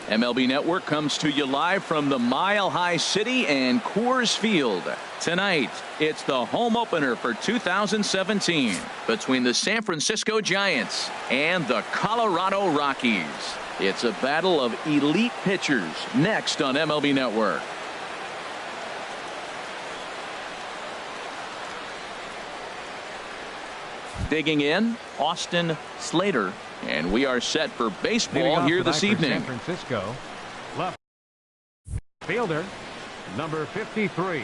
MLB Network comes to you live from the Mile High City and Coors Field. Tonight, it's the home opener for 2017 between the San Francisco Giants and the Colorado Rockies. It's a battle of elite pitchers next on MLB Network. Digging in, Austin Slater. And we are set for baseball here this evening. San Francisco, left fielder, number 53.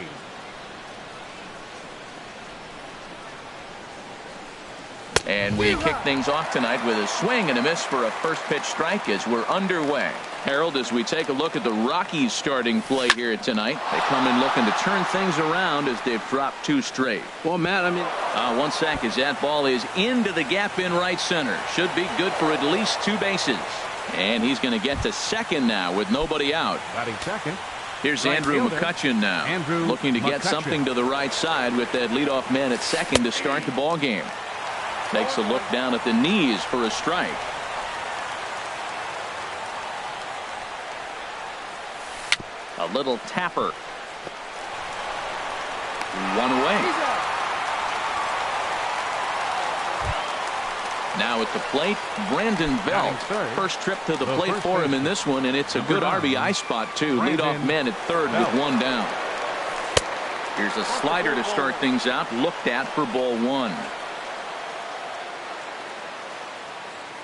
And we kick things off tonight with a swing and a miss for a first pitch strike as we're underway. Harold, as we take a look at the Rockies starting play here tonight, they come in looking to turn things around as they've dropped 2 straight. Well, Matt, I mean, one sack as that ball is into the gap in right center. Should be good for at least 2 bases. And he's going to get to second now with nobody out. Batting second. Here's Andrew McCutchen now, looking to get something to the right side with that leadoff man at second to start the ball game. Takes a look down at the knees for a strike. A little tapper. 1 away. Now at the plate, Brandon Belt. First trip to the plate for him in this one, and it's a good RBI spot too. Leadoff man at third with 1 down. Here's a slider to start things out, looked at for ball 1.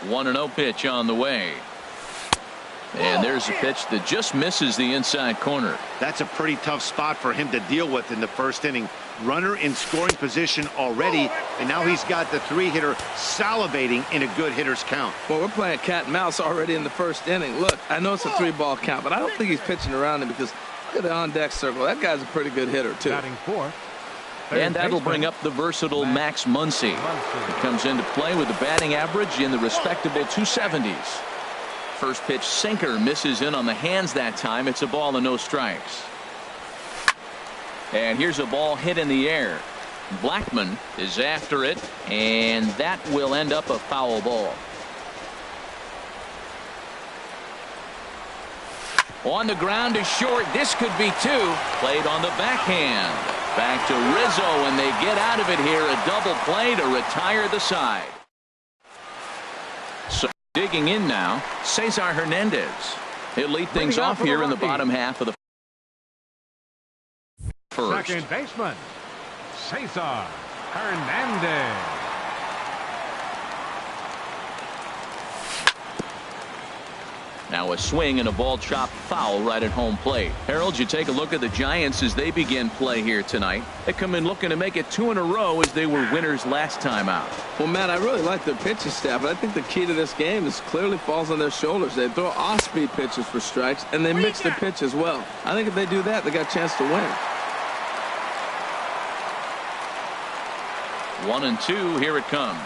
1-0 pitch on the way. And there's a pitch that just misses the inside corner. That's a pretty tough spot for him to deal with in the first inning. Runner in scoring position already, and now he's got the 3-hitter salivating in a good hitter's count. Well, we're playing cat and mouse already in the first inning. Look, I know it's a 3-ball count, but I don't think he's pitching around him because look at the on-deck circle. That guy's a pretty good hitter, too. Batting fourth. And that'll bring up the versatile Max Muncy. He comes into play with a batting average in the respectable 270s. First pitch sinker misses in on the hands that time. It's a ball and no strikes. And here's a ball hit in the air. Blackman is after it, and that will end up a foul ball. On the ground to short. This could be 2. Played on the backhand. Back to Rizzo, and they get out of it here. A double play to retire the side. So digging in now, Cesar Hernandez. He'll lead things off here in the bottom half of the first. Second baseman, Cesar Hernandez. Now a swing and a ball chopped foul right at home plate. Harold, you take a look at the Giants as they begin play here tonight. They come in looking to make it 2 in a row as they were winners last time out. Well, Matt, I really like their pitching staff, but I think the key to this game is clearly falls on their shoulders. They throw off-speed pitches for strikes, and they mix their pitch as well. I think if they do that, they got a chance to win. 1-2, here it comes.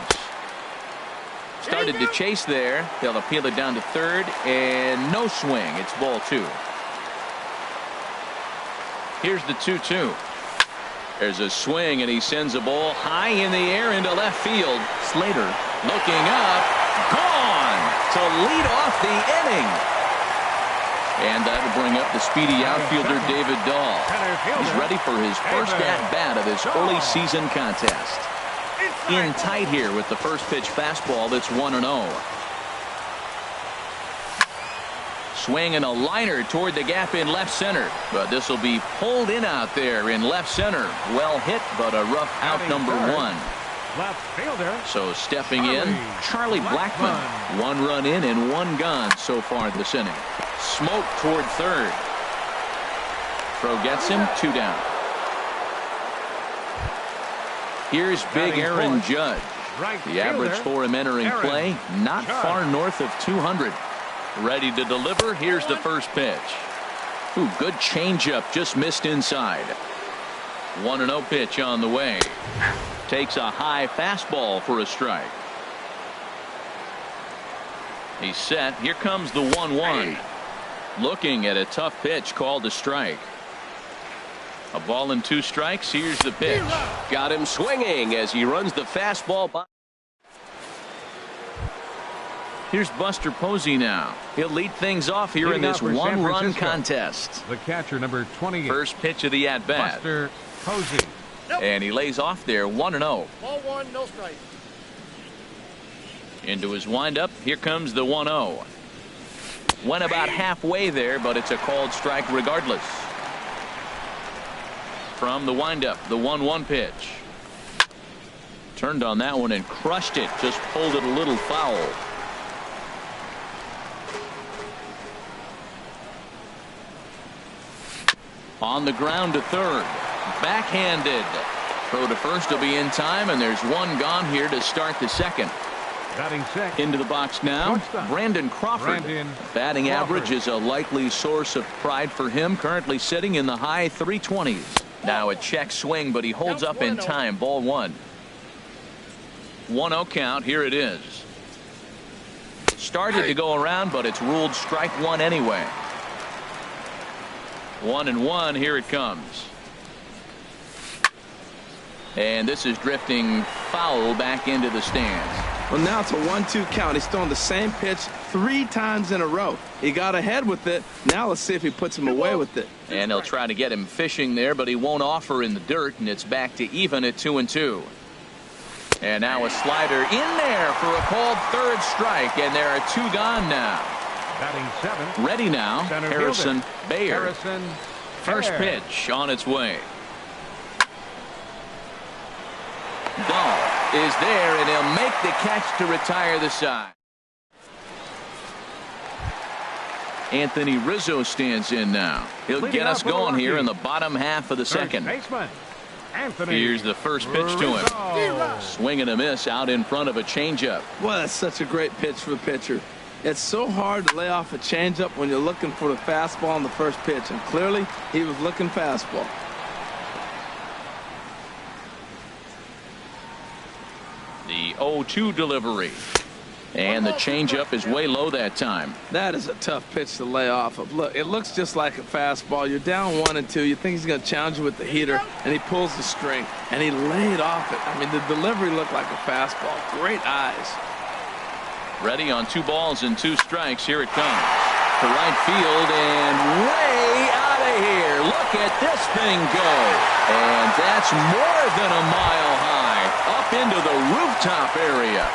Started to chase there. They'll appeal it down to third, and no swing. It's ball 2. Here's the 2-2. There's a swing, and he sends a ball high in the air into left field. Slater looking up, gone to lead off the inning. And that'll bring up the speedy outfielder David Dahl. He's ready for his first at-bat of this early season contest. In tight here with the first pitch fastball that's 1-0. Swing and a liner toward the gap in left center, but this will be pulled in out there in left center. Well hit, but a rough out number 1. Left fielder. So stepping in, Charlie Blackmon. 1 run in and 1 gone so far this inning. Smoke toward third. Throw gets him, 2 down. Here's big Aaron Judge. The average for him entering play, not far north of 200. Ready to deliver. Here's the first pitch. Ooh, good changeup, just missed inside. 1-0 pitch on the way. Takes a high fastball for a strike. He's set. Here comes the 1-1. Looking at a tough pitch called a strike. A ball and 2 strikes. Here's the pitch. Got him swinging as he runs the fastball by. Here's Buster Posey now. He'll lead things off here in Leading this off for San one-run Francisco. contest. The catcher, number 28. First pitch of the at-bat. Buster Posey. And he lays off there 1-0. Ball one, no strike. Into his windup. Here comes the 1-0. Went about halfway there, but it's a called strike regardless. From the windup, the 1-1 pitch. Turned on that one and crushed it. Just pulled it a little foul. On the ground to third. Backhanded. Throw to first will be in time, and there's one gone here to start the second. Batting second. Into the box now, Shortstop. Brandon Crawford. Batting average is a likely source of pride for him. Currently sitting in the high 320s. Now a check swing, but he holds up in time. Ball one. 1-0 count. Here it is. Started to go around, but it's ruled strike one anyway. 1-1. Here it comes. And this is drifting foul back into the stands. Well, now it's a 1-2 count. He's throwing the same pitch 3 times in a row. He got ahead with it. Now let's see if he puts him away with it. And they'll try to get him fishing there, but he won't offer in the dirt, and it's back to even at 2-2. And now a slider in there for a called third strike, and there are 2 gone now. Batting seventh. Ready now, Center Harrison fielder. Bayer. Harrison First Bayer. pitch on its way. Dahl is there, and he'll make the catch to retire the side. Anthony Rizzo stands in now. He'll Leading get us off for the going here in the Rockies. bottom half of the Third second. baseman, Anthony Here's the first pitch to him. Rizzo. Swing and a miss out in front of a changeup. Well, that's such a great pitch for the pitcher. It's so hard to lay off a changeup when you're looking for the fastball on the first pitch, and clearly he was looking fastball. The 0-2 delivery. And the changeup is way low that time. That is a tough pitch to lay off of. Look, it looks just like a fastball. You're down 1-2. You think he's going to challenge you with the heater, and he pulls the string, and he laid off it. I mean, the delivery looked like a fastball. Great eyes. Ready on 2 balls and 2 strikes. Here it comes. To right field and way out of here. Look at this thing go. And that's more than a mile high. Up into the rooftop area.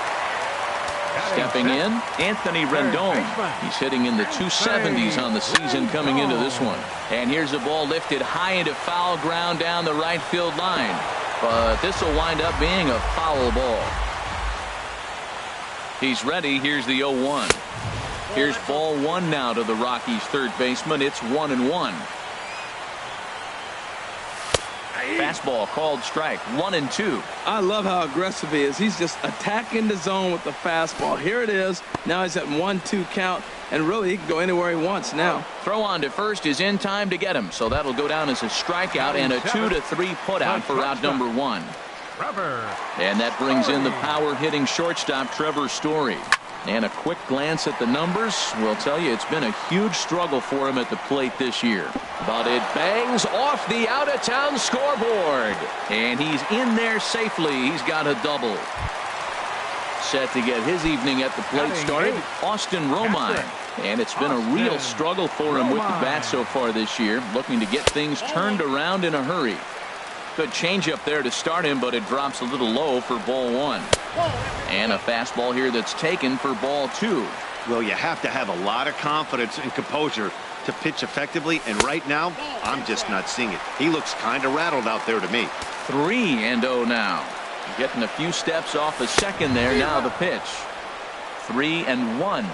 Stepping in, Anthony Rendon. He's hitting in the 270s on the season coming into this one. And here's the ball lifted high into foul ground down the right field line. But this will wind up being a foul ball. He's ready. Here's the 0-1. Here's ball one now to the Rockies' third baseman. It's 1-1. Fastball called strike. 1-2. I love how aggressive he is. He's just attacking the zone with the fastball. Here it is. Now he's at 1-2 count, and really he can go anywhere he wants now. Throw on to first is in time to get him, so that'll go down as a strikeout and a 2-3 putout for out number 1. And that brings in the power hitting shortstop Trevor Story. And a quick glance at the numbers will tell you it's been a huge struggle for him at the plate this year. But it bangs off the out-of-town scoreboard. And he's in there safely. He's got a double. Set to get his evening at the plate started, Austin Romine. And it's been a real struggle for him with the bat so far this year, looking to get things turned around in a hurry. Good changeup there to start him, but it drops a little low for ball 1. And a fastball here that's taken for ball 2. Well, you have to have a lot of confidence and composure to pitch effectively, and right now I'm just not seeing it. He looks kind of rattled out there to me. 3-0 now. Getting a few steps off the second there. Now the pitch. 3-1.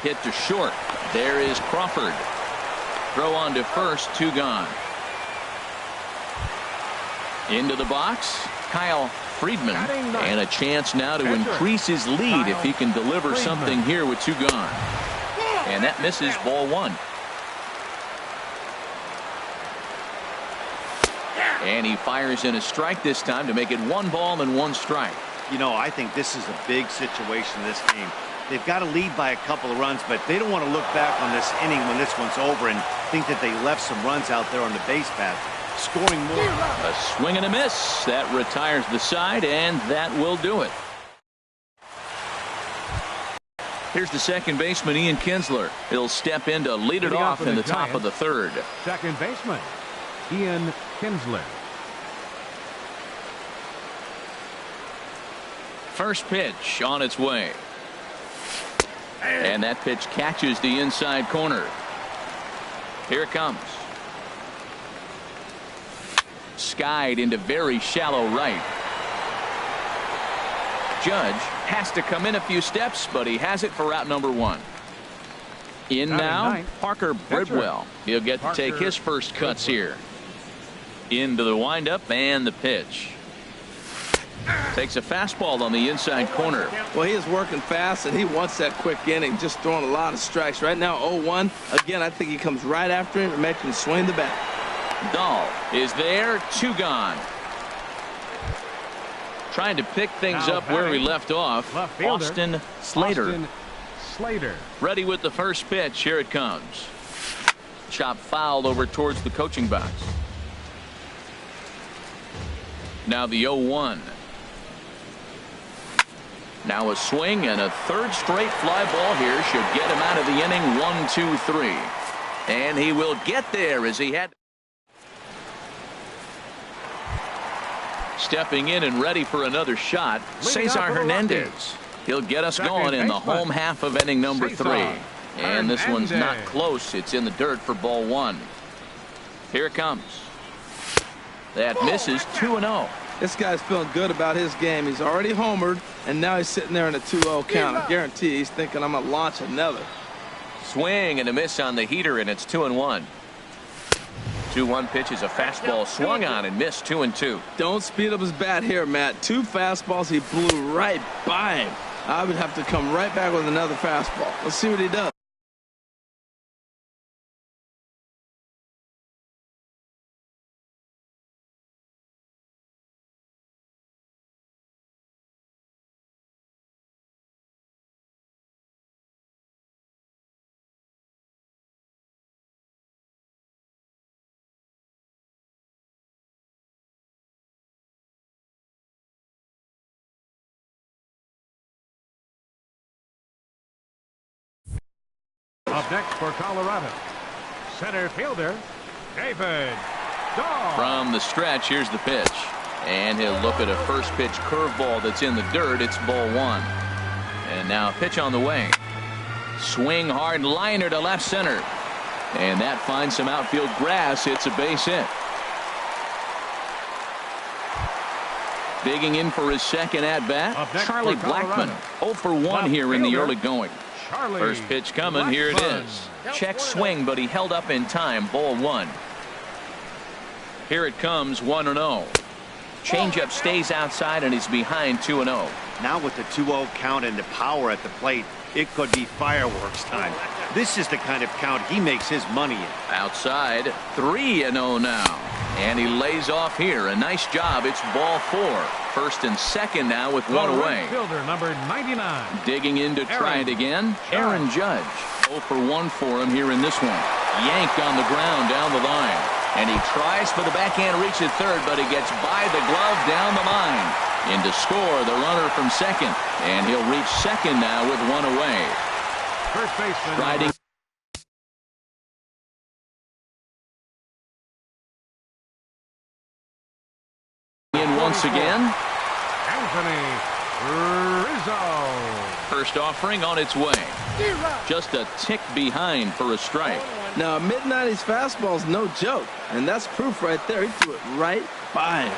Hit to short. There is Crawford. Throw on to first, 2 gone. Into the box, Kyle Friedman, and a chance now to increase his lead if he can deliver something here with 2 gone. And that misses ball 1. And he fires in a strike this time to make it 1 ball and 1 strike. You know, I think this is a big situation in this game. They've got to lead by a couple of runs, but they don't want to look back on this inning when this one's over and think that they left some runs out there on the base path. scoring more. A swing and a miss. That retires the side, and that will do it. Here's the second baseman, Ian Kinsler. He'll step in to lead it off in the top of the third. Second baseman, Ian Kinsler. First pitch on its way. And that pitch catches the inside corner. Here it comes. Skied into very shallow right. Judge has to come in a few steps, but he has it for route number one. In now, Parker Bridwell. He'll get to take his first cuts here. Into the windup and the pitch. Takes a fastball on the inside corner. Well, he is working fast, and he wants that quick inning, just throwing a lot of strikes. Right now, 0-1. Again, I think he comes right after him and makes him swing the bat. Dahl is there, 2 gone. Trying to pick things up where we left off. Austin Slater. Ready with the first pitch. Here it comes. Chop fouled over towards the coaching box. Now the 0-1. Now a swing and a third straight fly ball here should get him out of the inning. 1-2-3. And he will get there as he had. Stepping in and ready for another shot, Cesar Hernandez. He'll get us going in the home half of inning number 3. And this one's not close. It's in the dirt for ball 1. Here it comes. That misses. 2-0. This guy's feeling good about his game. He's already homered, and now he's sitting there in a 2-0 count. I guarantee he's thinking, I'm going to launch another. Swing and a miss on the heater, and it's 2-1. 2-1 pitch is a fastball swung on and missed. 2-2. Don't speed up his bat here, Matt. 2 fastballs, he blew right by him. I would have to come right back with another fastball. Let's see what he does. Up next for Colorado, center fielder David Dahl. From the stretch, here's the pitch. And he'll look at a first pitch curveball that's in the dirt. It's ball 1. And now a pitch on the way. Swing hard liner to left center. And that finds some outfield grass. It's a base hit. Digging in for his second at-bat, Charlie Blackmon. 0 for 1 here in the early going. First pitch coming. Here it is. Check swing, but he held up in time. Ball 1. Here it comes. 1-0. Changeup stays outside, and he's behind. 2-0. Now with the 2-0 count and the power at the plate, it could be fireworks time. This is the kind of count he makes his money in. Outside. 3-0 now. And he lays off here. A nice job. It's ball 4. First and second now with 1 away. Fielder number 99. Digging in to try it again. Aaron Judge. 0 for 1 for him here in this one. Yanked on the ground down the line. And he tries for the backhand reach at third, but he gets by the glove down the line. In to score the runner from second. And he'll reach second now with 1 away. First baseman. Riding. In once again. Anthony Rizzo. First offering on its way. Just a tick behind for a strike. Now, a mid-90s fastball is no joke, and that's proof right there. He threw it right by him.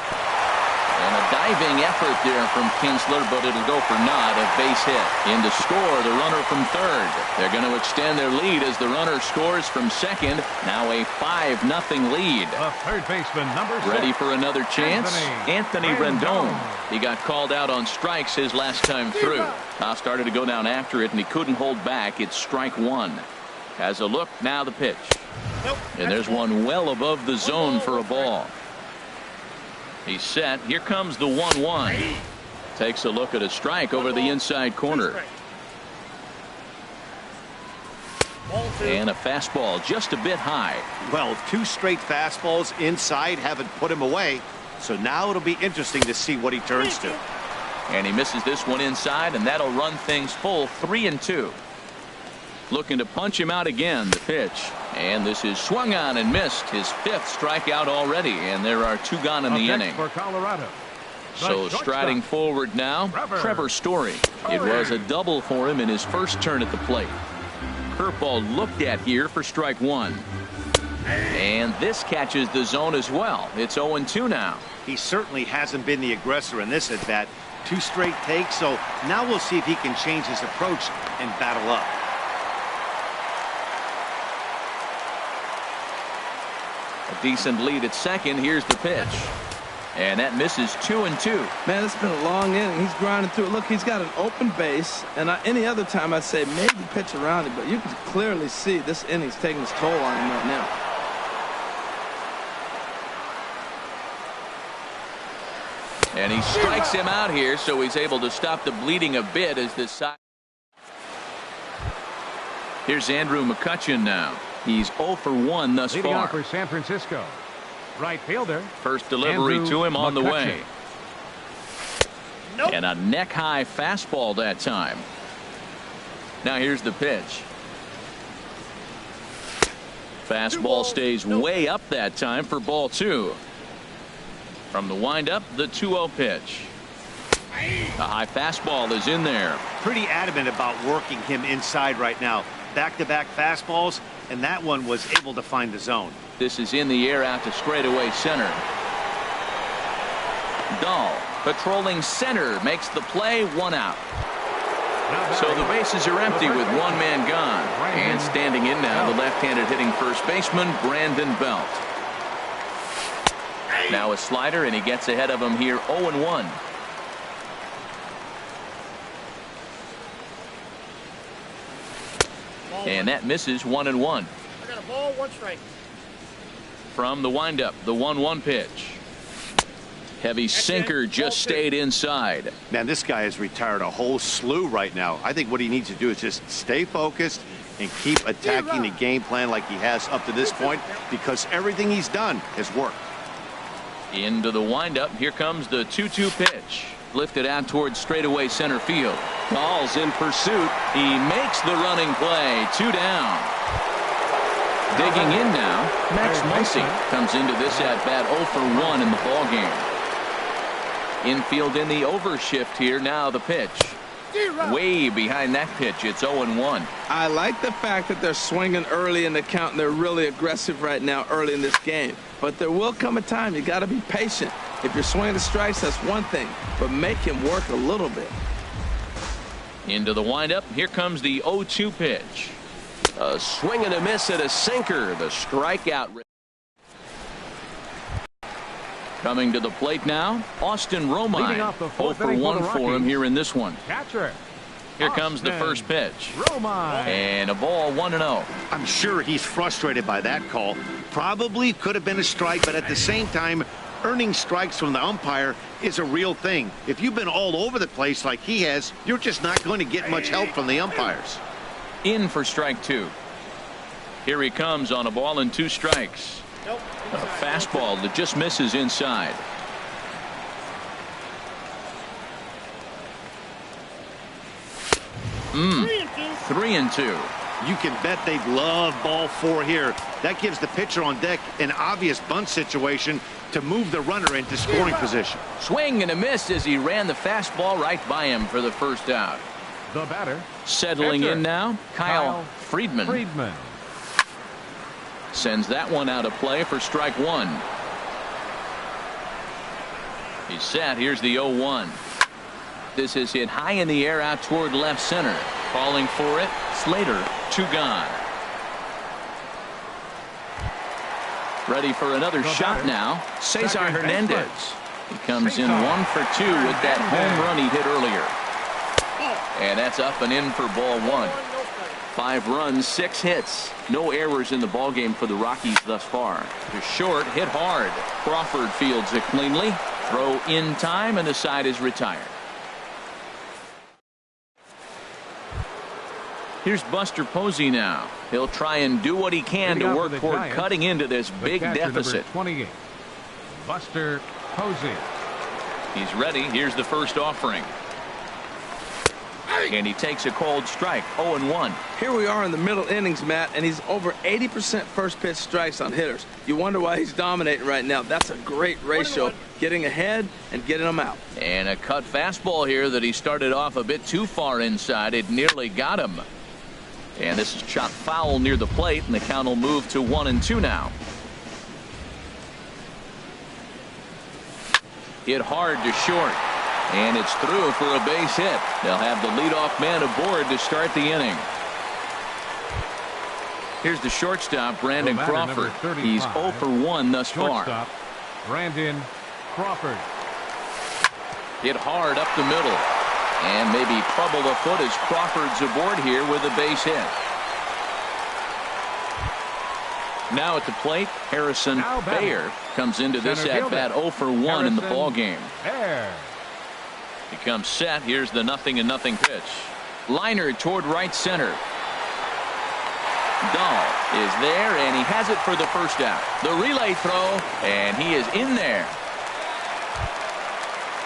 And a diving effort there from Kinsler, but it'll go for naught. A base hit. In to score the runner from third. They're going to extend their lead as the runner scores from second. Now a 5-0 lead. The third baseman, number 6. Ready for another chance? Anthony Rendon. He got called out on strikes his last time through. Now started to go down after it, and he couldn't hold back. It's strike 1. Has a look. Now the pitch. And there's one well above the zone for a ball. He's set. Here comes the 1-1. Takes a look at a strike over the inside corner. And a fastball just a bit high. Well, 2 straight fastballs inside haven't put him away. So now it'll be interesting to see what he turns to. And he misses this one inside, and that'll run things full 3-2. Looking to punch him out again, the pitch. And this is swung on and missed. His 5th strikeout already, and there are 2 gone in the inning. For Colorado. So striding forward now, Trevor Story. It was a double for him in his first turn at the plate. Curveball looked at here for strike 1. And this catches the zone as well. It's 0-2 now. He certainly hasn't been the aggressor in this at bat. 2 straight takes, so now we'll see if he can change his approach and battle up. A decent lead at second. Here's the pitch. And that misses 2-2. Man, it's been a long inning. He's grinding through it. Look, he's got an open base, and any other time I'd say maybe pitch around it, but you can clearly see this inning's taking its toll on him right now. And he strikes him out here, so he's able to stop the bleeding a bit as this side. Here's Andrew McCutchen now. He's 0 for 1 thus Leading far. off for San Francisco. Right fielder. First delivery Andrew to him on the McCutchen. way. Nope. And a neck-high fastball that time. Now here's the pitch. Fastball stays way up that time for ball 2. From the windup, the 2-0 pitch. A high fastball is in there. Pretty adamant about working him inside right now. Back-to-back fastballs, and that one was able to find the zone. This is in the air out to straightaway center. Dahl patrolling center makes the play, 1 out. So the bases are empty with 1 man gone. And standing in now, the left-handed hitting first baseman, Brandon Belt. Now a slider, and he gets ahead of him here, 0-1. And that misses 1-1. I got a ball, 1 strike. From the windup, the 1-1 pitch. Heavy sinker just stayed inside. Man, this guy has retired a whole slew right now. I think what he needs to do is just stay focused and keep attacking the game plan like he has up to this point, because everything he's done has worked. Into the windup. Here comes the 2-2 pitch. Lifted out towards straightaway center field. Dahl's in pursuit. He makes the running play. 2 down. Digging in now, Max Muncy comes into this at bat 0 for 1 in the ball game. Infield in the overshift here. Now the pitch. Way behind that pitch. It's 0-1. I like the fact that they're swinging early in the count, and they're really aggressive right now early in this game. But there will come a time you got to be patient. If you're swinging the strikes, that's one thing, but make him work a little bit. Into the windup. Here comes the 0-2 pitch. A swing and a miss at a sinker. The strikeout. Coming to the plate now, Austin Romine. 0 for 1 for him here in this one. Catcher. Here comes the first pitch. Romine. And a ball, 1-0. I'm sure he's frustrated by that call. Probably could have been a strike, but at the same time, earning strikes from the umpire is a real thing. If you've been all over the place like he has, you're just not going to get much help from the umpires. In for strike 2. Here he comes on a ball and 2 strikes. A fastball that just misses inside. Three and two. You can bet they'd love ball 4 here. That gives the pitcher on deck an obvious bunt situation to move the runner into scoring position. Swing and a miss as he ran the fastball right by him for the first out. The batter. Settling in now, Kyle Friedman. Sends that one out of play for strike 1. He's set. Here's the 0-1. This is hit high in the air out toward left center. Calling for it, Slater, 2 gone. Ready for another shot now, Cesar Hernandez. He comes in 1 for 2 with that home run he hit earlier. And that's up and in for ball 1. 5 runs, 6 hits. No errors in the ballgame for the Rockies thus far. To short, hit hard. Crawford fields it cleanly. Throw in time, and the side is retired. Here's Buster Posey now. He'll try and do what he can to work toward cutting into this big deficit. 28, Buster Posey. He's ready. Here's the first offering. And he takes a cold strike. 0-1. Here we are in the middle innings, Matt, and he's over 80% first pitch strikes on hitters. You wonder why he's dominating right now. That's a great ratio, getting ahead and getting them out. And a cut fastball here that he started off a bit too far inside. It nearly got him. And this is chopped foul near the plate, and the count will move to 1-2 now. Hit hard to short. And it's through for a base hit. They'll have the leadoff man aboard to start the inning. Here's the shortstop, Brandon Crawford. He's 0 for 1 thus far. Brandon Crawford. Hit hard up the middle. And maybe trouble afoot as Crawford's aboard here with a base hit. Now at the plate, Harrison Baer comes into this at-bat 0 for 1 in the ballgame. He comes set. Here's the 0-0 pitch. Liner toward right center. Dahl is there, and he has it for the first out. The relay throw, and he is in there.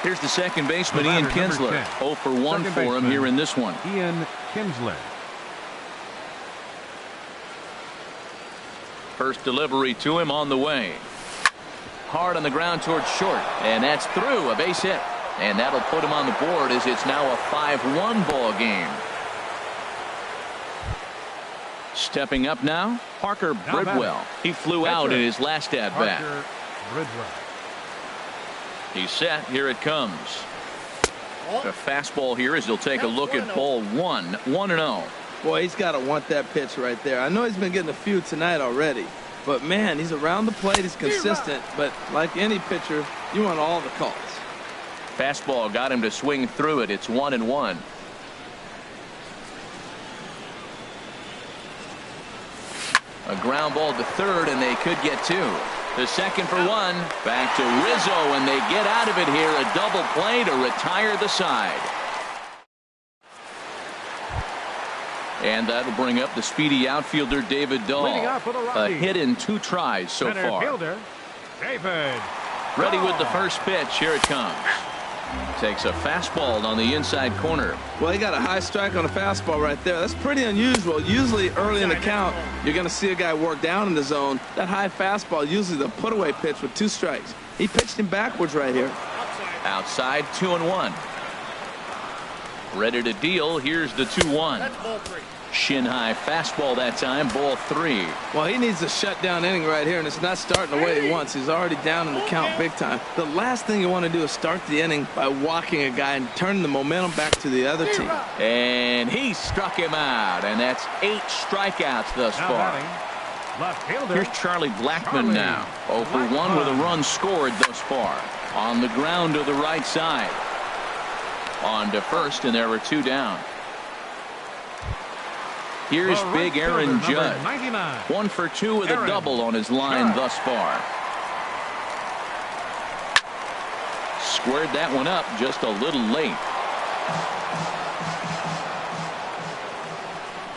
Here's the second baseman, Ian Kinsler. 0 for 1 for him here in this one. Ian Kinsler. First delivery to him on the way. Hard on the ground towards short, and that's through. A base hit. And that'll put him on the board as it's now a 5-1 ball game. Stepping up now, Parker Bridwell. He flew out in his last at-bat. He's set. Here it comes. A fastball here as he'll take a look at ball 1. 1-0. Boy, he's got to want that pitch right there. I know he's been getting a few tonight already. But, man, he's around the plate. He's consistent. But like any pitcher, you want all the calls. Fastball got him to swing through it. It's 1-1. A ground ball to third, and they could get 2. The second for 1. Back to Rizzo, and they get out of it here. A double play to retire the side. And that'll bring up the speedy outfielder David Dahl. A hit in 2 tries so far. David. Ready with the first pitch. Here it comes. Takes a fastball on the inside corner. Well, he got a high strike on a fastball right there. That's pretty unusual. Usually early in the count, you're going to see a guy work down in the zone. That high fastball, usually the put-away pitch with 2 strikes. He pitched him backwards right here. Outside, 2-1. Ready to deal. Here's the 2-1. Shin high fastball that time. Ball 3. Well, he needs a shutdown inning right here, and it's not starting the way he wants. He's already down in the count big time. The last thing you want to do is start the inning by walking a guy and turning the momentum back to the other team. And he struck him out, and that's 8 strikeouts thus far. Here's Charlie Blackmon now. 0 for 1 with a run scored thus far. On the ground to the right side. On to first, and there were 2 down. Here's big Aaron Judge. 1 for 2 with a double on his line thus far. Squared that one up just a little late.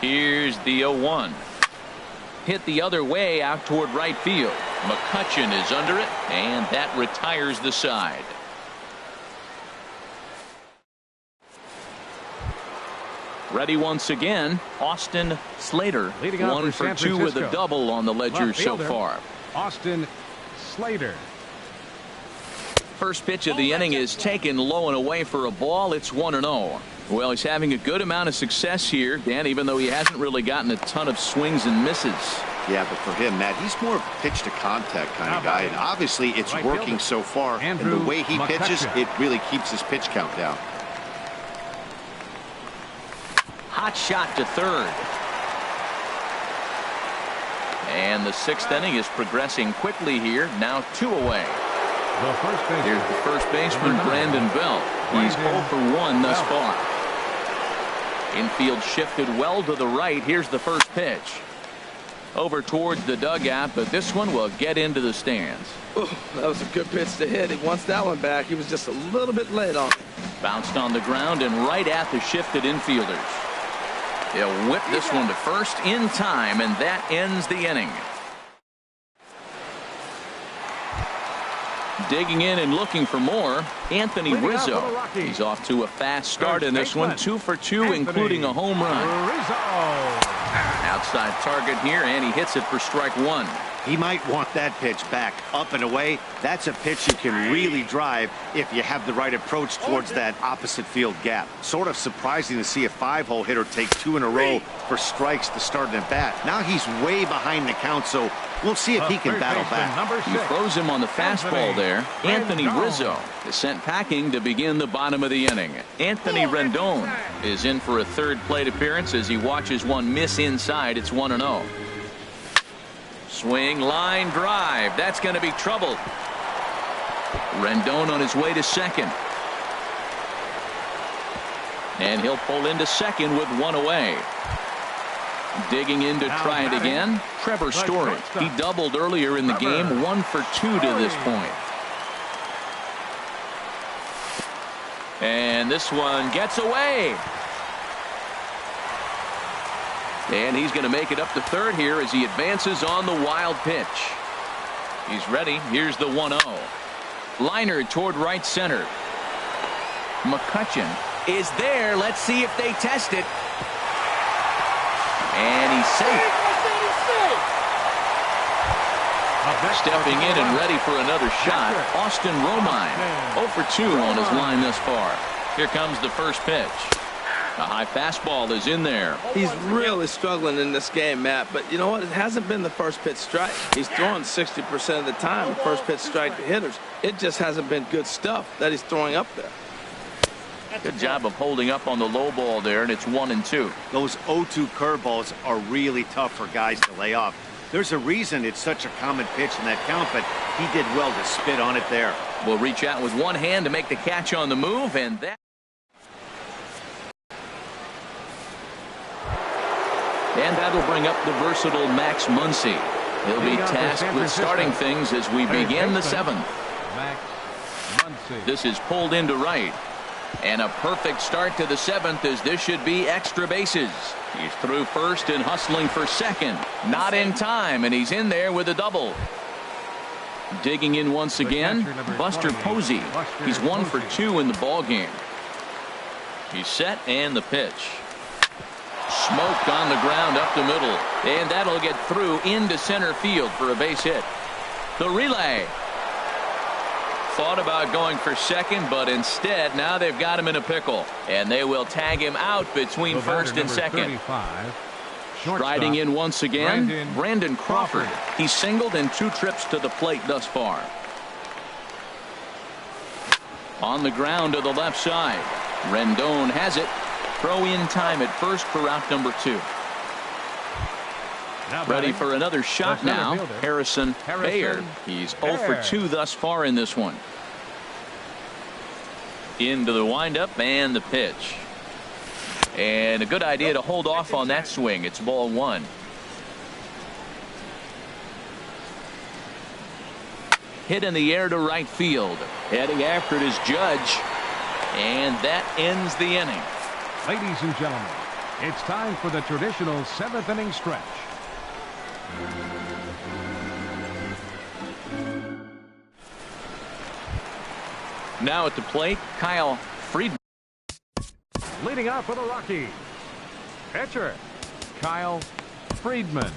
Here's the 0-1. Hit the other way out toward right field. McCutchen is under it, and that retires the side. Ready once again, Austin Slater. 1 for 2 with a double on the ledger so far. Austin Slater. First pitch of the inning is taken low and away for a ball. It's 1-0. Well, he's having a good amount of success here, Dan, even though he hasn't really gotten a ton of swings and misses. Yeah, but for him, Matt, he's more of a pitch to contact kind of guy, and obviously it's working so far. And the way he pitches, it really keeps his pitch count down. Hot shot to third. And the 6th inning is progressing quickly here. Now 2 away. Here's the first baseman, Brandon Belt. He's 0 for 1 thus far. Infield shifted well to the right. Here's the first pitch. Over towards the dugout, but this one will get into the stands. Ooh, that was a good pitch to hit. He wants that one back. He was just a little bit late on it. Bounced on the ground and right at the shifted infielders. He'll whip this one to first in time, and that ends the inning. Digging in and looking for more, Anthony Rizzo. He's off to a fast start in this one, 2 for 2, including a home run. Outside target here, and he hits it for strike one. He might want that pitch back up and away. That's a pitch you can really drive if you have the right approach towards that opposite field gap. Sort of surprising to see a 5-hole hitter take 2 in a row for strikes to start an at bat. Now he's way behind the count, so we'll see if he can battle back. He throws him on the fastball there. Anthony Rizzo is sent packing to begin the bottom of the inning. Anthony Rendon is in for a third plate appearance as he watches one miss inside. It's 1-0. Swing, line drive. That's going to be trouble. Rendon on his way to second. And he'll pull into second with one away. Digging in to try it again, Trevor Story. He doubled earlier in the game, 1 for 2 to this point. And this one gets away. And he's going to make it up to third here as he advances on the wild pitch. He's ready. Here's the 1-0. Liner toward right center. McCutchen is there. Let's see if they test it. And he's safe. Stepping in and ready for another shot, Austin Romine. 0 for 2 on his line thus far. Here comes the first pitch. A high fastball is in there. He's really struggling in this game, Matt. But you know what? It hasn't been the first pitch strike. He's throwing 60% of the time. First pitch strike to hitters. It just hasn't been good stuff that he's throwing up there. Good job of holding up on the low ball there, and it's 1-2. Those 0-2 curveballs are really tough for guys to lay off. There's a reason it's such a common pitch in that count, but he did well to spit on it there. Will reach out with one hand to make the catch on the move, and that. And that'll bring up the versatile Max Muncy. He'll be tasked with starting things as we begin the 7th. This is pulled into right. And a perfect start to the 7th as this should be extra bases. He's through first and hustling for second. Not in time, and he's in there with a double. Digging in once again, Buster Posey. He's 1 for 2 in the ball game. He's set, and the pitch. Smoked on the ground up the middle, and that'll get through into center field for a base hit. The relay. Thought about going for second, but instead now they've got him in a pickle, and they will tag him out between first and second. Striding in once again, Brandon Crawford. He's singled in 2 trips to the plate thus far. On the ground to the left side. Rendon has it. Throw in time at first for out number 2. Ready for another shot now. Harrison Bayer. He's 0 for 2 thus far in this one. Into the windup and the pitch. And a good idea to hold off on that swing. It's ball 1. Hit in the air to right field. Heading after it is Judge. And that ends the inning. Ladies and gentlemen, it's time for the traditional 7th inning stretch. Now at the plate, Kyle Friedman. Leading out for the Rockies, pitcher Kyle Friedman.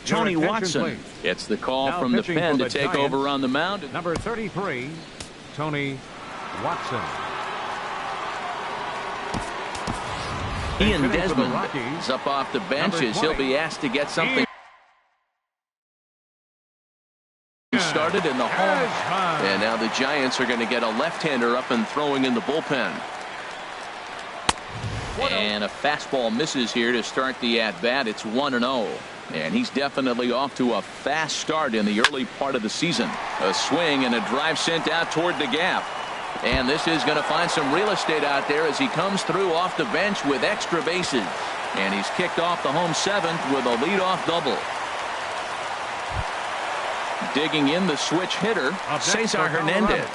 Tony Watson gets the call from the pen to take over on the mound. Number 33, Tony Watson. Ian Desmond is up off the bench as he'll be asked to get something started in the home. And now the Giants are going to get a left-hander up and throwing in the bullpen. And a fastball misses here to start the at-bat. It's 1-0. And he's definitely off to a fast start in the early part of the season. A swing and a drive sent out toward the gap. And this is going to find some real estate out there as he comes through off the bench with extra bases. And he's kicked off the home seventh with a leadoff double. Digging in the switch hitter, Cesar Hernandez.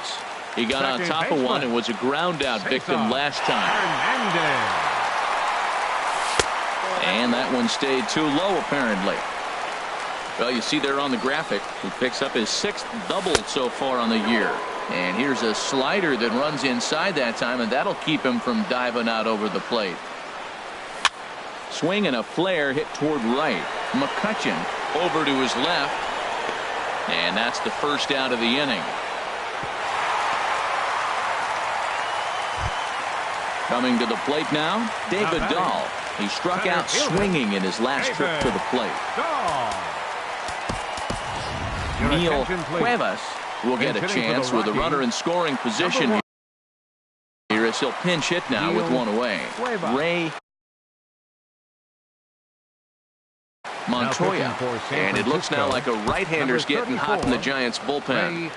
He got on top of one and was a ground out victim last time. And that one stayed too low, apparently. Well, you see there on the graphic, he picks up his 6th double so far on the year. And here's a slider that runs inside that time, and that'll keep him from diving out over the plate. Swing and a flare hit toward right. McCutchen over to his left. And that's the first out of the inning. Coming to the plate now, David Dahl. He struck out swinging in his last trip to the plate. Neil Cuevas will get a chance with a runner in scoring position here as he'll pinch hit now with one away. Ray Montoya, and it looks now like a right-hander's getting hot in the Giants bullpen.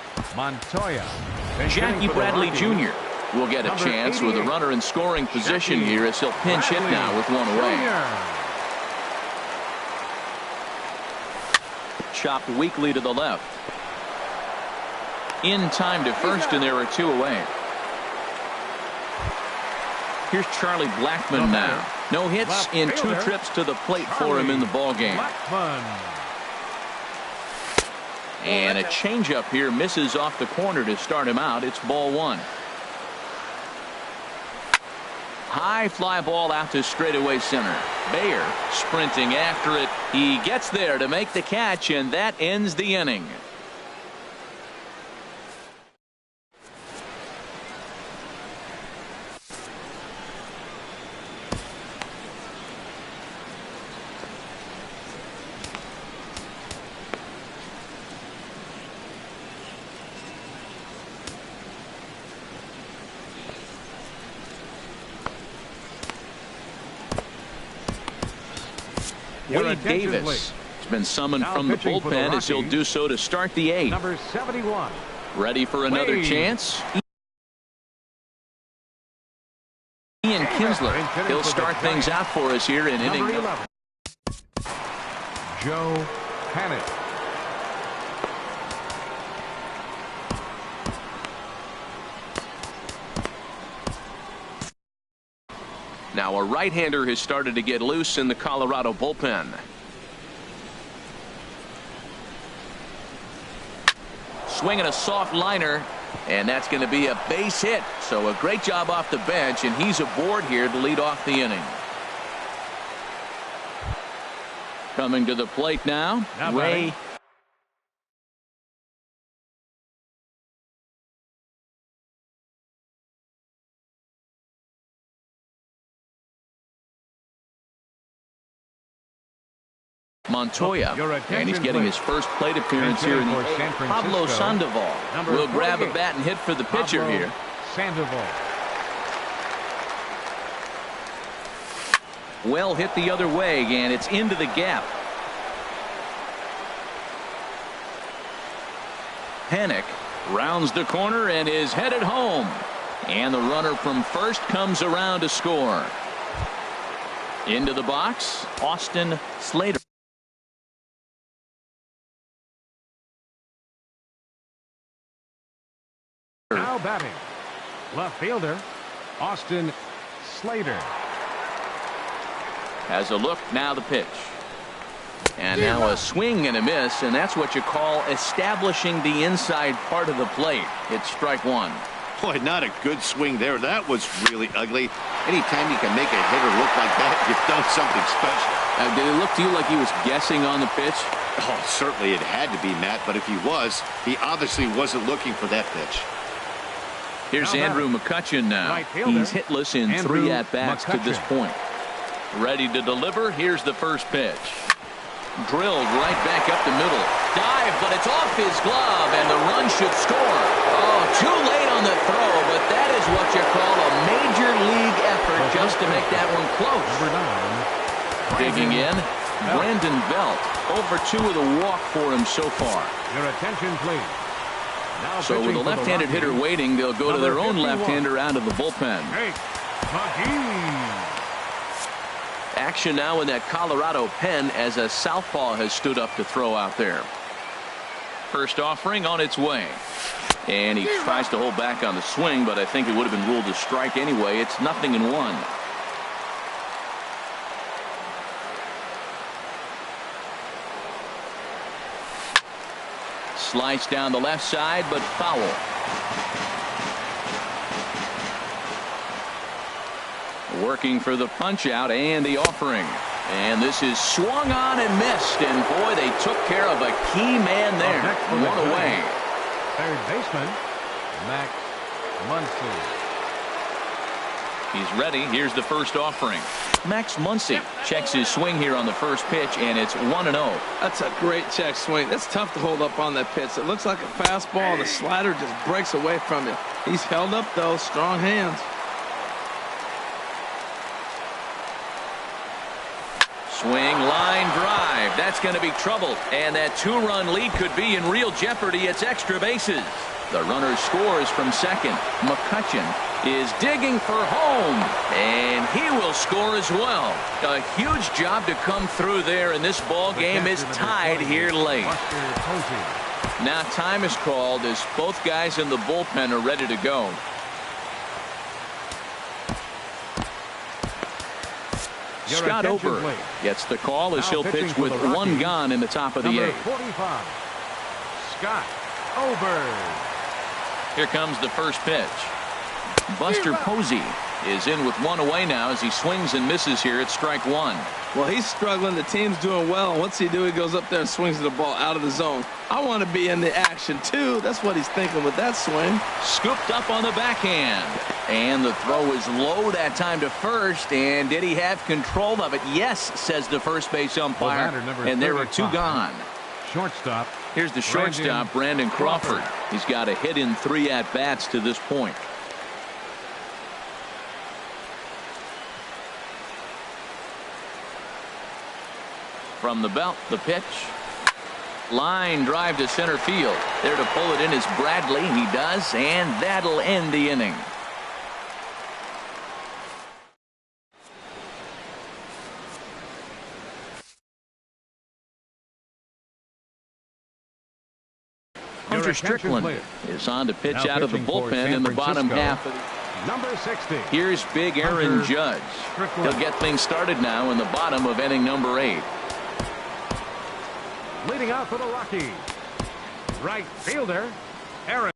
Jackie Bradley Jr. will get a chance with a runner in scoring position here as he'll pinch hit now with one away. Chopped weakly to the left. In time to first, and there are 2 away. Here's Charlie Blackmon now. No hits in 2 trips to the plate for him in the ballgame. And a changeup here misses off the corner to start him out. It's ball 1. High fly ball out to straightaway center. Bayer sprinting after it. He gets there to make the catch, and that ends the inning. Wade Davis has been summoned from the bullpen as he'll do so to start the 8th. Number 71. Ready for another chance. Ian Kinsler. He'll start things out for us here in inning number 11. Joe Panic. Now a right-hander has started to get loose in the Colorado bullpen. Swinging a soft liner, and that's going to be a base hit. So a great job off the bench, and he's aboard here to lead off the inning. Coming to the plate now, Ray Montoya, and he's getting his first plate appearance here in the Pablo Sandoval will grab a bat and hit for the pitcher here. Sandoval. Well hit the other way, and it's into the gap. Panic rounds the corner and is headed home, and the runner from first comes around to score. Into the box, Austin Slater. Now batting, left fielder Austin Slater. Has a look, now the pitch. And now a swing and a miss, and that's what you call establishing the inside part of the plate. It's strike 1. Boy, not a good swing there. That was really ugly. Anytime you can make a hitter look like that, you've done something special. Did it look to you like he was guessing on the pitch? Oh, certainly it had to be, Matt, but if he was, he obviously wasn't looking for that pitch. Here's Andrew McCutchen now. He's hitless in 3 at-bats to this point. Ready to deliver. Here's the first pitch. Drilled right back up the middle. Dive, but it's off his glove, and the run should score. Oh, too late on on the throw, but that is what you call a major league effort just to make that one close. Digging in, Brandon Belt. Over 2 with a walk for him so far. Your attention, please. Now so with a left-handed hitter waiting, they'll go to their own left-hander out of the bullpen. Action now in that Colorado pen as a southpaw has stood up to throw out there. First offering on its way. And he tries to hold back on the swing, but I think it would have been ruled a strike anyway. It's 0-1. Slice down the left side, but foul. Working for the punch out and the offering. And this is swung on and missed. And boy, they took care of a key man there. One away. Third baseman, Max Muncy. He's ready. Here's the first offering. Max Muncy checks his swing here on the first pitch, and it's 1-0. That's a great check swing. That's tough to hold up on that pitch. It looks like a fastball, and the slider just breaks away from you. He's held up, though. Strong hands. Swing, line drive. That's going to be trouble. And that 2-run lead could be in real jeopardy. It's extra bases. The runner scores from second. McCutchen is digging for home. And he will score as well. A huge job to come through there. And this ball game is tied here late. Now time is called as both guys in the bullpen are ready to go. Scott Ober gets the call as he'll pitch with 1 gone in the top of the 8th. 45, Scott Ober. Here comes the first pitch. Buster Posey is in with 1 away now as he swings and misses here at strike 1. Well, he's struggling. The team's doing well. And what's he do? He goes up there and swings the ball out of the zone. I want to be in the action, too. That's what he's thinking with that swing. Scooped up on the backhand. And the throw is low that time to first. And did he have control of it? Yes, says the first base umpire. And there are 2 gone. Shortstop. Here's the shortstop, Brandon Crawford. He's got a hit in 3 at-bats to this point. From the belt, the pitch. Line drive to center field. There to pull it in is Bradley. He does, and that'll end the inning. Hunter Strickland is on to pitch out of the bullpen in the bottom half. Number 60. Here's big Aaron Judge. He'll get things started now in the bottom of inning number 8. Leading out for the Rockies, right fielder, Aaron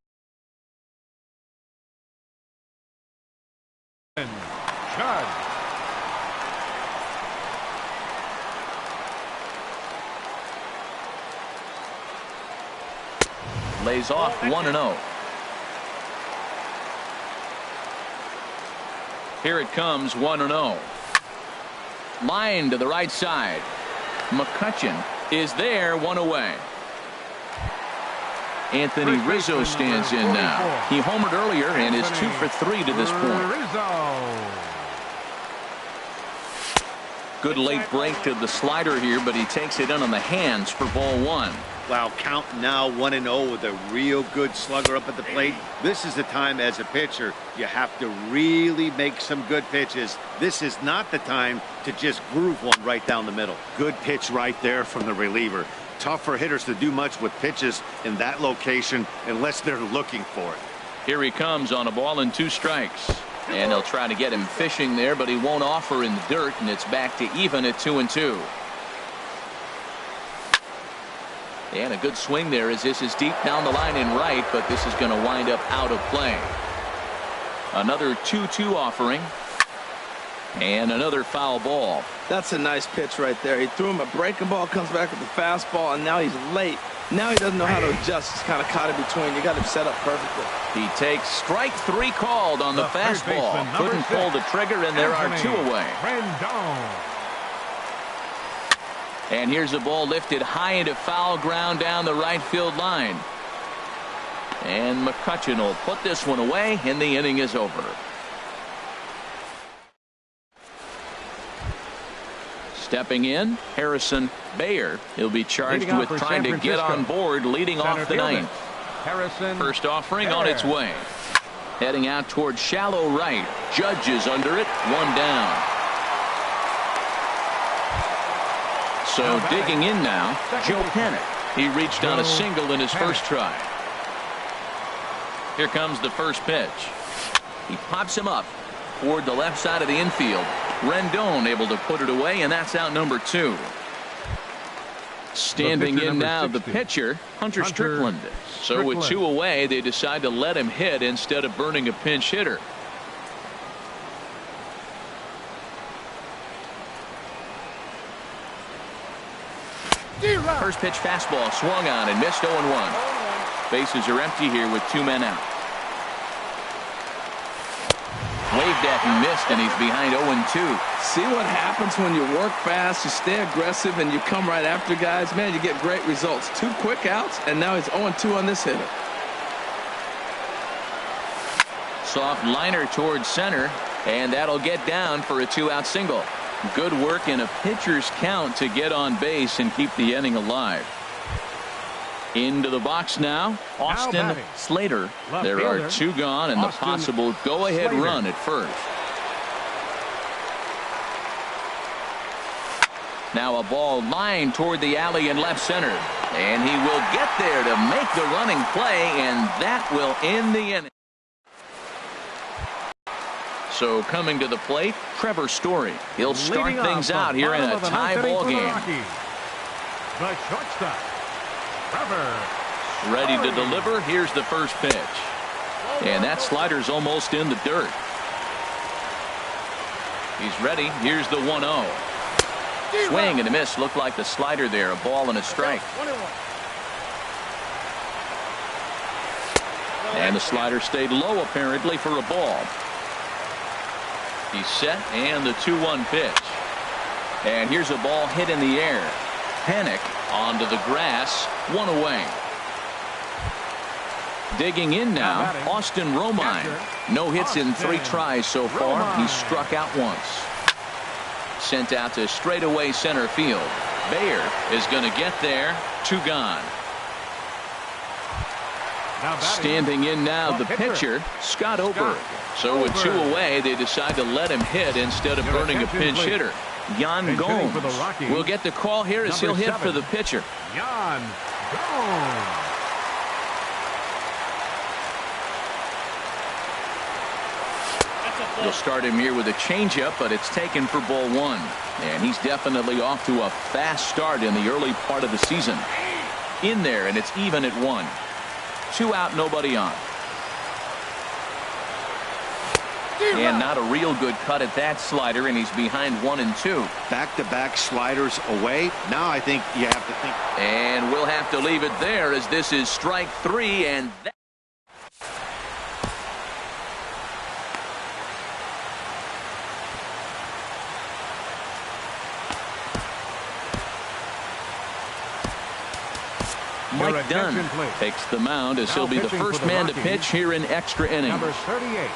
Judge. Lays off 1-0. Here it comes, 1-0. Line to the right side. McCutchen is there, 1 away. Anthony Rizzo stands in now. He homered earlier and is 2 for 3 to this point. Good late break to the slider here, but he takes it in on the hands for ball 1. Wow, count now 1-0 with a real good slugger up at the plate. This is the time as a pitcher you have to really make some good pitches. This is not the time to just groove one right down the middle. Good pitch right there from the reliever. Tough for hitters to do much with pitches in that location unless they're looking for it. Here he comes on a ball and 2 strikes. And they'll try to get him fishing there, but he won't offer in the dirt, and it's back to even at 2-2. And a good swing there as this is deep down the line in right, but this is going to wind up out of play. Another 2-2 offering. And another foul ball. That's a nice pitch right there. He threw him a breaking ball, comes back with the fastball, and now he's late. Now he doesn't know how to adjust. He's kind of caught in between. You got him set up perfectly. He takes strike 3 called on the fastball. Couldn't pull the trigger, and there are 2 away. And here's the ball lifted high into foul ground down the right field line. And McCutcheon will put this one away, and the inning is over. Stepping in, Harrison Bayer. He'll be charged with trying to get on board, leading off the ninth. First offering on its way. Heading out toward shallow right. Judge is under it. One down. So digging in now, Joe Panik. He reached on a single in his first try. Here comes the first pitch. He pops him up toward the left side of the infield. Rendon able to put it away, and that's out number 2. Standing in now, the pitcher, Hunter Strickland. So with 2 away, they decide to let him hit instead of burning a pinch hitter. First pitch fastball swung on and missed 0-1. Bases are empty here with 2 men out. Waved at and missed, and he's behind 0-2. See what happens when you work fast, you stay aggressive, and you come right after guys. Man, you get great results. 2 quick outs, and now he's 0-2 on this hitter. Soft liner towards center, and that'll get down for a 2-out single. Good work in a pitcher's count to get on base and keep the inning alive. Into the box now, Austin Slater. There are 2 gone and the possible go-ahead run at first. Now a ball lined toward the alley in left center. And he will get there to make the running play, and that will end the inning. So coming to the plate, Trevor Story. He'll start things out here in a tie ball game. The shortstop, Trevor. Ready to deliver. Here's the first pitch. And that slider's almost in the dirt. He's ready. Here's the 1-0. Swing and a miss. Looked like the slider there. A ball and a strike. And the slider stayed low apparently for a ball. He's set, and the 2-1 pitch. And here's a ball hit in the air. Panik onto the grass. 1 away. Digging in now, Austin Romine. No hits in 3 tries so far. He's struck out once. Sent out to straightaway center field. Bayer is going to get there. 2 gone. Standing in now, the pitcher, Scott Oberg. So with 2 away, they decide to let him hit instead of burning a pinch hitter. Jan Gomes will get the call here as he'll hit for the pitcher. Jan Gomes. They'll start him here with a changeup, but it's taken for ball 1. And he's definitely off to a fast start in the early part of the season. In there, and it's even at 1. 2 out, nobody on. And not a real good cut at that slider, and he's behind 1 and 2. Back-to-back sliders away. Now I think you have to think. And we'll have to leave it there as this is strike 3, and that Mike Dunn takes the mound as he'll be the first man to pitch here in extra innings. Number 38.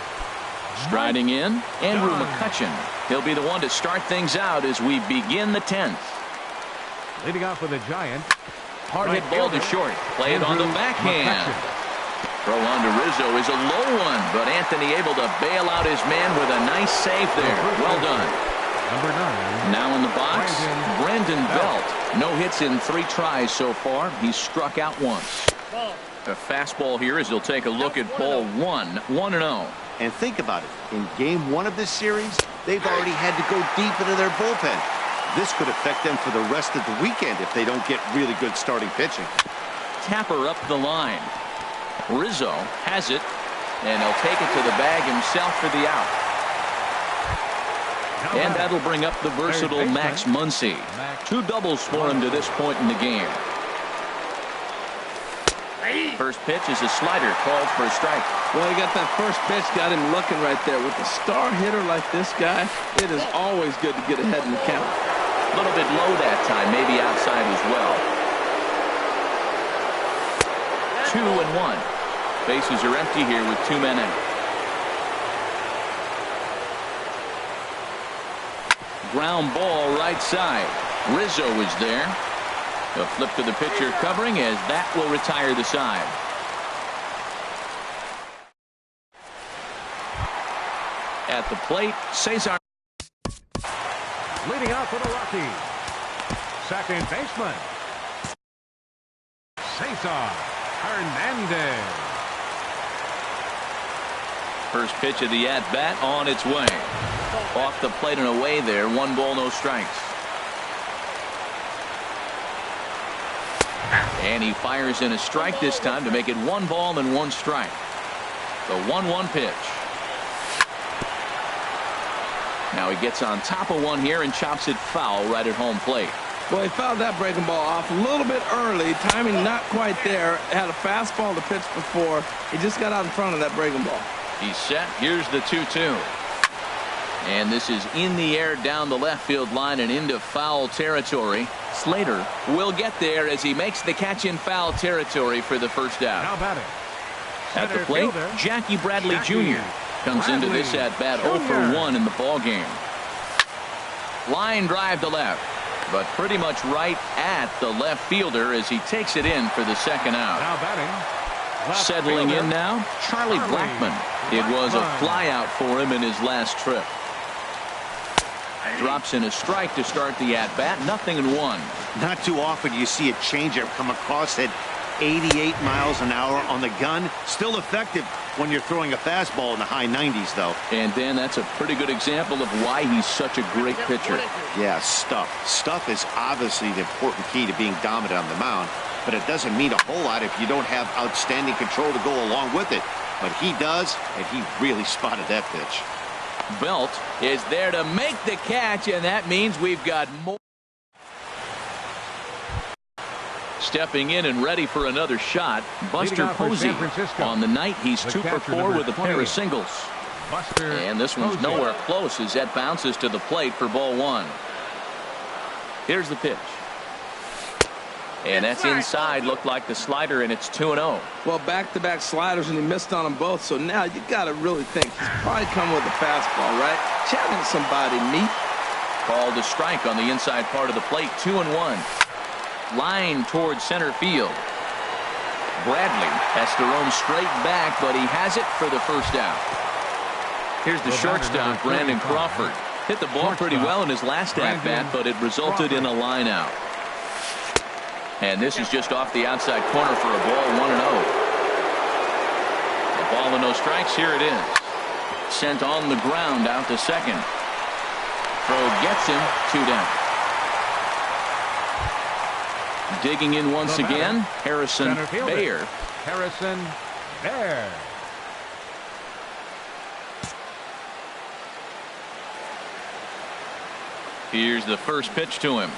Striding in, Andrew McCutcheon. He'll be the one to start things out as we begin the 10th. Leading off with a Giant. Hard hit ball to short. Play it on the backhand. Throw on to Rizzo is a low one, but Anthony able to bail out his man with a nice save there. Well done. Number 9. Now in the box, Brandon Belt. No hits in 3 tries so far. He's struck out once. A fastball here as he'll take a look at ball 1. 1-0. And think about it. In game 1 of this series, they've already had to go deep into their bullpen. This could affect them for the rest of the weekend if they don't get really good starting pitching. Tapper up the line. Rizzo has it, and he'll take it to the bag himself for the out. And that'll bring up the versatile Max Muncy. 2 doubles for him to this point in the game. First pitch is a slider called for a strike. Well, he got that first pitch, got him looking right there. With a star hitter like this guy, it is always good to get ahead in the count. A little bit low that time, maybe outside as well. 2-1. Bases are empty here with 2 men out. Ground ball right side. Rizzo is there. A flip to the pitcher covering as that will retire the side. At the plate, Cesar. Leading out for the Rockies, second baseman, Cesar Hernandez. First pitch of the at-bat on its way. Off the plate and away there. 1 ball, no strikes. And he fires in a strike this time to make it 1 ball and 1 strike. The 1-1 pitch. Now he gets on top of one here and chops it foul right at home plate. Well, he fouled that breaking ball off a little bit early. Timing not quite there. Had a fastball to pitch before. He just got out in front of that breaking ball. He's set. Here's the 2-2. And this is in the air down the left field line and into foul territory. Slater will get there as he makes the catch in foul territory for the first out. Now batting, At the plate, fielder, Jackie Bradley Jr. comes into this at bat 0 for 1 in the ball game. Line drive to left, but pretty much right at the left fielder as he takes it in for the second out. Now batting, left Settling fielder, in now, Charlie Blackmon. It was a flyout for him in his last trip. Drops in a strike to start the at-bat. 0-1. Not too often you see a changeup come across at 88 miles an hour on the gun. Still effective when you're throwing a fastball in the high 90s, though. And Dan, that's a pretty good example of why he's such a great pitcher. Yeah, stuff. Stuff is obviously the important key to being dominant on the mound, but it doesn't mean a whole lot if you don't have outstanding control to go along with it. But he does, and he really spotted that pitch. Belt is there to make the catch, and that means we've got more. Stepping in and ready for another shot, Buster Posey. On the night, he's 2 for 4 with a pair of singles. And this one's nowhere close as that bounces to the plate for ball 1. Here's the pitch. And that's inside. Looked like the slider, and it's 2-0. Well, back-to-back sliders, and he missed on them both. So now you got to really think he's probably coming with a fastball, right? Challenge somebody, meet. Called a strike on the inside part of the plate. 2-1. Line towards center field. Bradley has to roam straight back, but he has it for the first out. Here's the shortstop, Brandon Crawford. Hit the ball pretty well in his last at-bat, but it resulted in a line out. And this is just off the outside corner for a ball. 1-0. A ball and no strikes. Here it is. Sent on the ground out to second. Throw gets him. 2 down. Digging in once again, Harrison Baer. Harrison Baer. Here's the first pitch to him.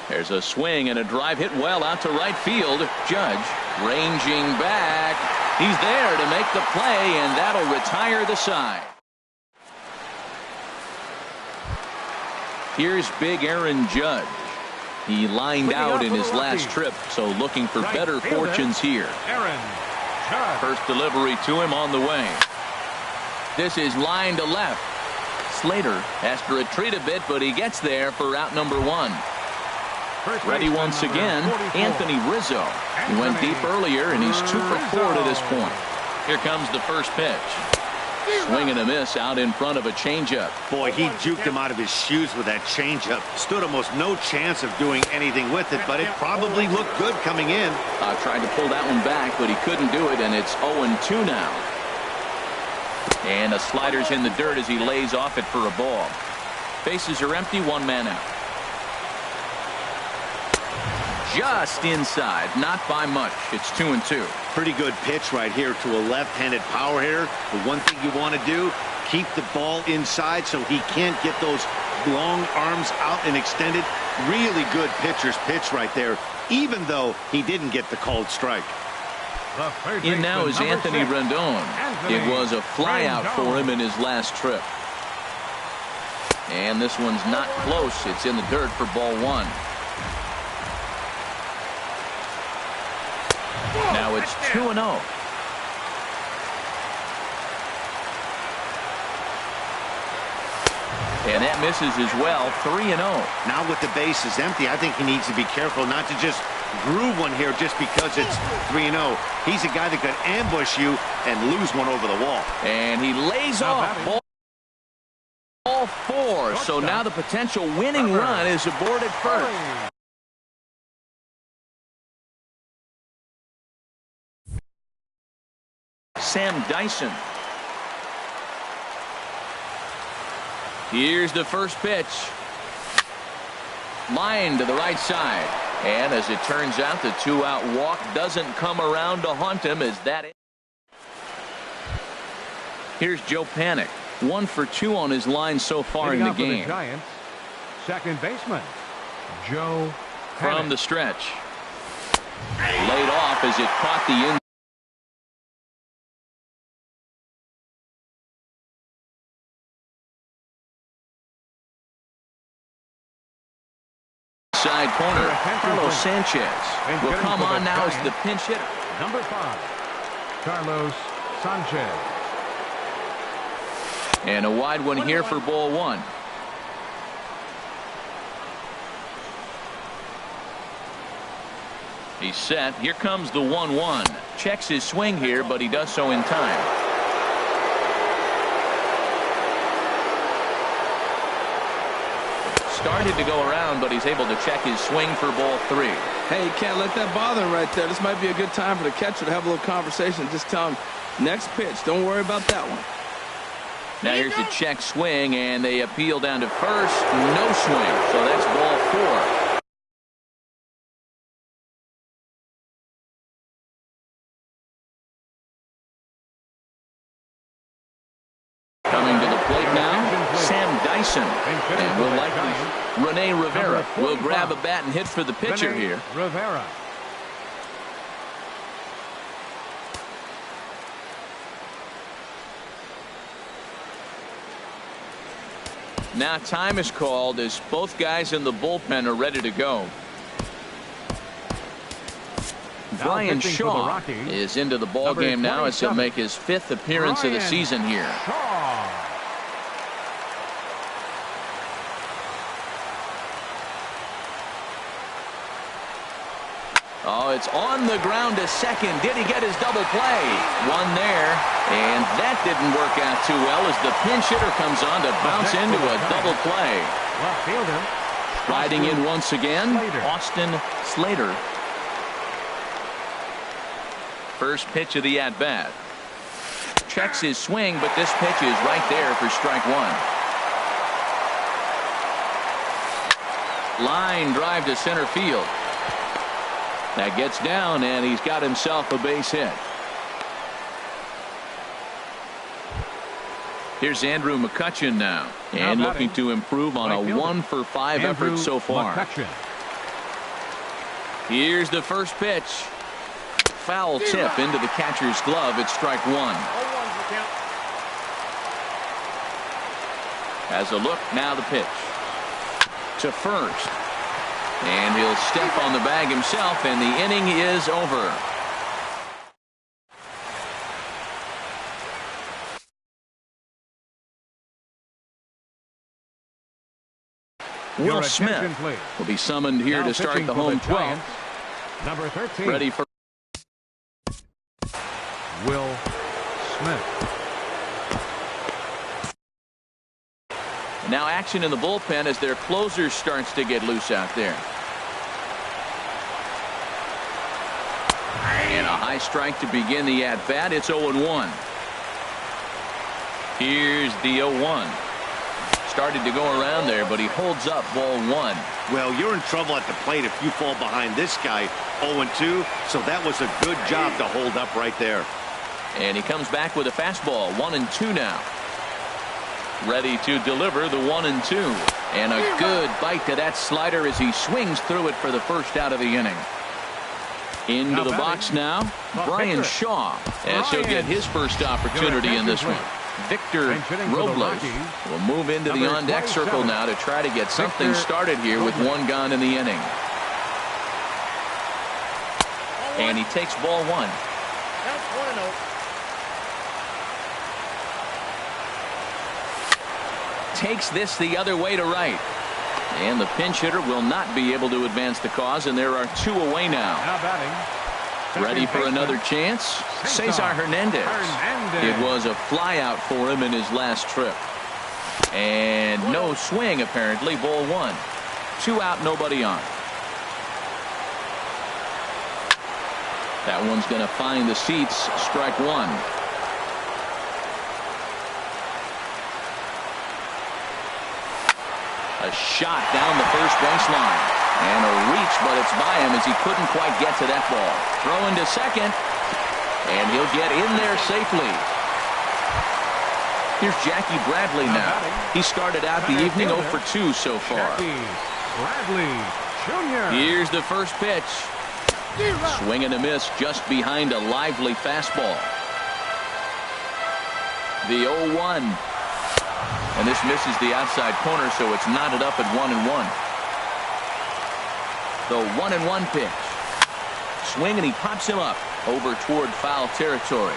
There's a swing and a drive hit well out to right field. Judge ranging back. He's there to make the play, and that'll retire the side. Here's big Aaron Judge. He lined out in his last trip, so looking for better fortunes here. First delivery to him on the way. This is line to left. Slater has to retreat a bit, but he gets there for out number 1. Ready once again, Anthony Rizzo. He went deep earlier, and he's 2 for 4 to this point. Here comes the first pitch. Swing and a miss out in front of a changeup. Boy, he juked him out of his shoes with that changeup. Stood almost no chance of doing anything with it, but it probably looked good coming in. Tried to pull that one back, but he couldn't do it, and it's 0-2 now. And a slider's in the dirt as he lays off it for a ball. Bases are empty, 1 man out. Just inside, not by much. It's 2-2. Pretty good pitch right here to a left-handed power hitter. The one thing you want to do, keep the ball inside so he can't get those long arms out and extended. Really good pitcher's pitch right there, even though he didn't get the called strike. In now is Anthony Rendon. It was a flyout for him in his last trip. And this one's not close. It's in the dirt for ball 1. Now it's 2-0. And that misses as well. 3-0. Now with the bases empty, I think he needs to be careful not to just groove one here just because it's 3-0. He's a guy that could ambush you and lose one over the wall. And he lays off. Ball 4. So now the potential winning run is aboard at first. Sam Dyson. Here's the first pitch. Line to the right side. And as it turns out, the 2-out walk doesn't come around to haunt him. Is that it? Here's Joe Panik. 1 for 2 on his line so far in the game. The Giants, second baseman, Joe Panik. From the stretch. Laid off as it caught the inside corner. Carlos Sanchez will come on now as the pinch hitter. Number 5, Carlos Sanchez. And a wide one here for ball 1. He's set. Here comes the 1-1. Checks his swing here, but he does so in time. Started to go around, but he's able to check his swing for ball 3. Hey, you can't let that bother him right there. This might be a good time for the catcher to have a little conversation. Just tell him, next pitch, don't worry about that one. Now here's the check swing, and they appeal down to first. No swing, so that's ball 4. Coming to the plate now, Sam Dyson. And will likely Rene Rivera will grab a bat and hit for the pitcher here. Rivera. Now time is called as both guys in the bullpen are ready to go. Brian Shaw is into the ball game now as he'll make his 5th appearance of the season here. Oh, it's on the ground to second. Did he get his double play? One there, and that didn't work out too well as the pinch hitter comes on to bounce into a double play. Left fielder. Riding in once again, Austin Slater. First pitch of the at-bat. Checks his swing, but this pitch is right there for strike 1. Line drive to center field. That gets down, and he's got himself a base hit. Here's Andrew McCutchen now, and looking to improve on a 1-for-5 effort so far. Here's the first pitch. Foul tip into the catcher's glove. It's strike 1. As a look, now the pitch. To first. And he'll step on the bag himself, and the inning is over. Will Smith will be summoned here to start the home 12th. Number 13. Ready for Will Smith. now action in the bullpen as their closer starts to get loose out there. And a high strike to begin the at-bat. It's 0-1. Here's the 0-1. Started to go around there, but he holds up ball 1. Well, you're in trouble at the plate if you fall behind this guy 0-2, so that was a good job to hold up right there. And he comes back with a fastball. 1-2 now. Ready to deliver the 1-2. And a good bite to that slider as he swings through it for the first out of the inning. Into the box now, Brian Shaw, as he'll get his first opportunity in this one. Victor Robles will move into the on-deck circle now to try to get something started here with one gone in the inning. And he takes ball 1. That's 1-0. takes this the other way to right. And the pinch hitter will not be able to advance the cause, and there are 2 away now. Now batting. Ready for another chance? Cesar Hernandez. It was a flyout for him in his last trip. And no swing, apparently. Ball 1. 2 out, nobody on. That one's going to find the seats. Strike 1. A shot down the first baseline. And a reach, but it's by him as he couldn't quite get to that ball. Throwing to second. And he'll get in there safely. Here's Jackie Bradley now. He started out the evening 0 for 2 so far. Bradley Jr. Here's the first pitch. Swing and a miss just behind a lively fastball. The 0-1. And this misses the outside corner, so it's knotted up at 1-1. The 1-1 pitch. Swing, and he pops him up over toward foul territory.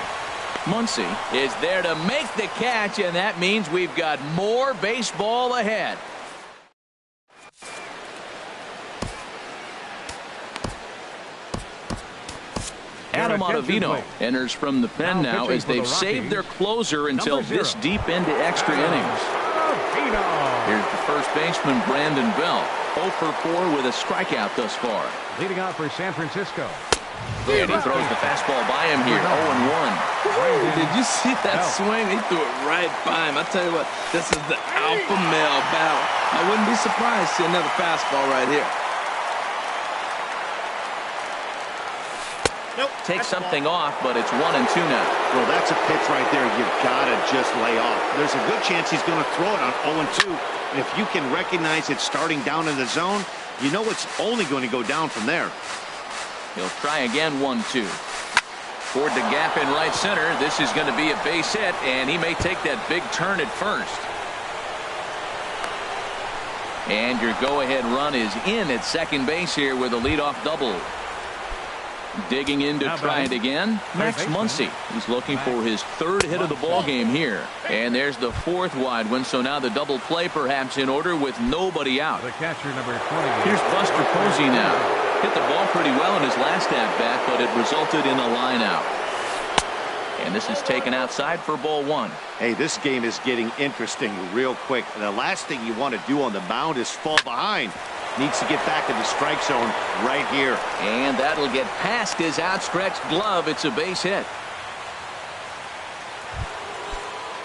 Muncy is there to make the catch, and that means we've got more baseball ahead. Adam Ottavino enters from the pen now as they've saved their closer until this deep into extra innings. Here's the first baseman, Brandon Bell. 0 for 4 with a strikeout thus far. Leading out for San Francisco. And he throws the fastball by him here. 0-1. Did you see that swing? He threw it right by him. I tell you what, this is the alpha male battle. I wouldn't be surprised to see another fastball right here. Takes something off, but it's 1-2 now. Well, that's a pitch right there you've got to just lay off. There's a good chance he's going to throw it on 0-2. And if you can recognize it starting down in the zone, you know it's only going to go down from there. He'll try again. 1-2. Toward the gap in right center. This is going to be a base hit, and he may take that big turn at first. And your go-ahead run is in at second base here with a leadoff double. Digging in to try it again, Max Muncy. He's looking for his 3rd hit of the ball game here. And there's the 4th wide one, so now the double play perhaps in order with nobody out. The catcher, number 20. Here's Buster Posey now. Hit the ball pretty well in his last at-bat, but it resulted in a line out. And this is taken outside for ball 1. Hey, this game is getting interesting real quick. The last thing you want to do on the mound is fall behind. Needs to get back in the strike zone right here. And that'll get past his outstretched glove. It's a base hit.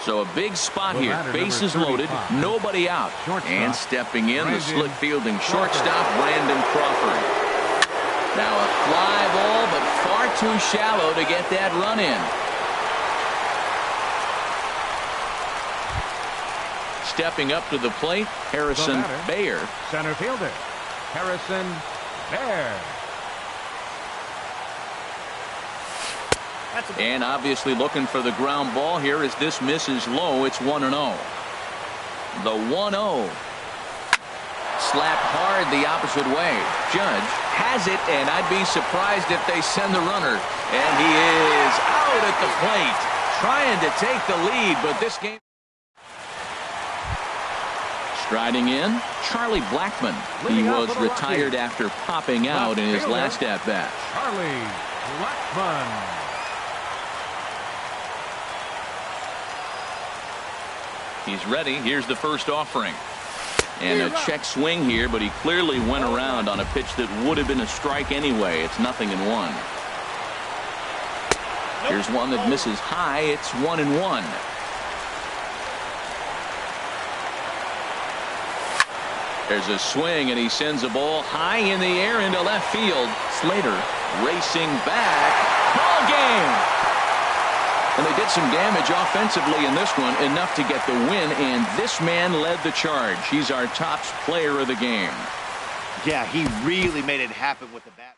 So a big spot here. Bases loaded. Nobody out. And stepping in, the slick fielding shortstop, Brandon Crawford. Now a fly ball, but far too shallow to get that run in. Stepping up to the plate, Harrison Baer. Center fielder, Harrison Baer. And obviously looking for the ground ball here as this misses low. It's 1-0. The 1-0. Slapped hard the opposite way. Judge has it, and I'd be surprised if they send the runner. And he is out at the plate, trying to take the lead, but this game. Striding in, Charlie Blackmon. He was retired after popping out in his last at-bat. Charlie Blackmon. He's ready. Here's the first offering. And a check swing here, but he clearly went around on a pitch that would have been a strike anyway. It's 0-1. Here's one that misses high. It's 1-1. There's a swing, and he sends a ball high in the air into left field. Slater racing back. Ball game! And they did some damage offensively in this one, enough to get the win, and this man led the charge. He's our top player of the game. Yeah, he really made it happen with the bat.